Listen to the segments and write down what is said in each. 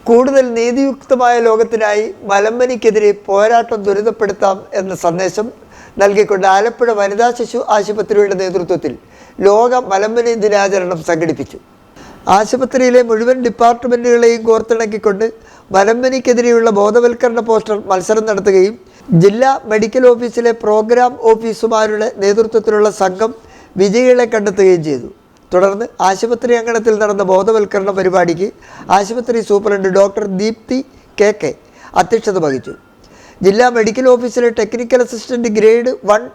കൂടുതൽ നീതിയുക്തമായ ലോകത്തിനായി മലമ്പനിക്കെതിരെ പോരാട്ടം ത്വരിതപ്പെടുത്താം എന്ന സന്ദേശം നൽകിക്കൊണ്ട് ആലപ്പുഴ വനിതാ ശിശു ആശുപത്രിയുടെ നേതൃത്വത്തിൽ ലോക മലമ്പനി ദിനാചരണം സംഘടിപ്പിച്ചു. ആശുപത്രിയിലെ മുഴുവൻ ഡിപ്പാർട്ട്മെൻറ്റുകളെയും കോർത്തിണക്കിക്കൊണ്ട് മലമ്പനിക്കെതിരെയുള്ള ബോധവൽക്കരണ പോസ്റ്റർ മത്സരം നടത്തുകയും ജില്ലാ മെഡിക്കൽ ഓഫീസിലെ പ്രോഗ്രാം ഓഫീസർമാരുടെ നേതൃത്വത്തിലുള്ള സംഘം വിജയികളെ കണ്ടെത്തുകയും ചെയ്തു. തുടർന്ന് ആശുപത്രി അങ്കണത്തിൽ നടന്ന ബോധവൽക്കരണ പരിപാടിക്ക് ആശുപത്രി സൂപ്രണ്ട് ഡോക്ടർ ദീപ്തി കെ അധ്യക്ഷത വഹിച്ചു. ജില്ലാ മെഡിക്കൽ ഓഫീസിലെ ടെക്നിക്കൽ അസിസ്റ്റന്റ് ഗ്രേഡ് 1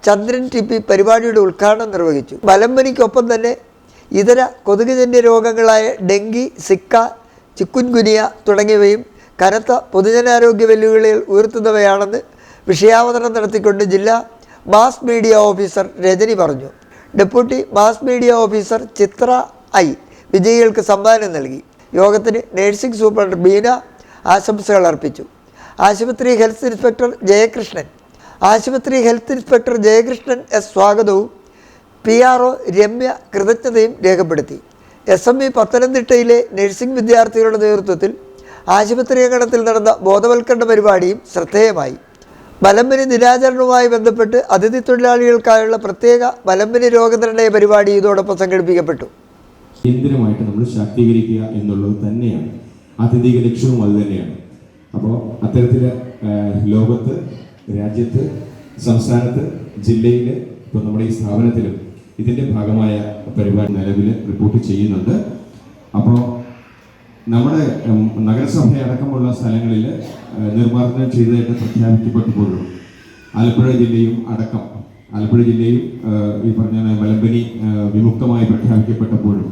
ചന്ദ്രൻ TP പരിപാടിയുടെ ഉദ്ഘാടനം നിർവഹിച്ചു. മലമ്പനിക്കൊപ്പം തന്നെ ഇതര കൊതുകുജന്യ രോഗങ്ങളായ ഡെങ്കി, സിക്ക, ചിക്കുൻഗുനിയ തുടങ്ങിയവയും കനത്ത പൊതുജനാരോഗ്യ വെല്ലുവിളികൾ ഉയർത്തുന്നവയാണെന്ന് വിഷയാവതരണം നടത്തിക്കൊണ്ട് ജില്ലാ മാസ് മീഡിയ ഓഫീസർ രജനി പറഞ്ഞു. Deputy mass media officer Chitra ഐ വിജയികൾക്ക് സമ്മാനം നൽകി. യോഗത്തിന് നഴ്സിംഗ് സൂപ്രണ്ട് ബീന ആശംസകൾ അർപ്പിച്ചു. ആശുപത്രി ഹെൽത്ത് ഇൻസ്പെക്ടർ ജയകൃഷ്ണൻ S സ്വാഗതവും PRO രമ്യ കൃതജ്ഞതയും രേഖപ്പെടുത്തി. SME പത്തനംതിട്ടയിലെ നഴ്സിംഗ് വിദ്യാർത്ഥികളുടെ നേതൃത്വത്തിൽ ആശുപത്രി അങ്കണത്തിൽ നടന്ന ബോധവൽക്കരണ പരിപാടിയും ശ്രദ്ധേയമായി. മലമ്പനി ദിനാചരണവുമായി ബന്ധപ്പെട്ട് അതിഥി തൊഴിലാളികൾക്കായുള്ള പ്രത്യേക മലമ്പനി രോഗനിർണയ പരിപാടി ഇതോടൊപ്പം സംഘടിപ്പിക്കപ്പെട്ടു. കേന്ദ്രമായിട്ട് നമ്മൾ ശാക്തീകരിക്കുക എന്നുള്ളത് തന്നെയാണ് ആത്യന്തിക ലക്ഷ്യവും അത് തന്നെയാണ്. അപ്പോൾ അത്തരത്തിൽ ലോകത്ത്, രാജ്യത്ത്, സംസ്ഥാനത്ത്, ജില്ലയിൽ, ഇപ്പോൾ നമ്മുടെ ഈ സ്ഥാപനത്തിലും ഇതിൻ്റെ ഭാഗമായ പരിപാടി നിലവിൽ റിപ്പോർട്ട് ചെയ്യുന്നുണ്ട്. അപ്പോൾ നമ്മുടെ നഗരസഭയടക്കമുള്ള സ്ഥലങ്ങളിൽ നിർമ്മാർജ്ജനം ചെയ്തതായിട്ട് പ്രഖ്യാപിക്കപ്പെട്ടപ്പോഴും ആലപ്പുഴ ജില്ലയും ഈ പറഞ്ഞ മലമ്പനി വിമുക്തമായി പ്രഖ്യാപിക്കപ്പെട്ടപ്പോഴും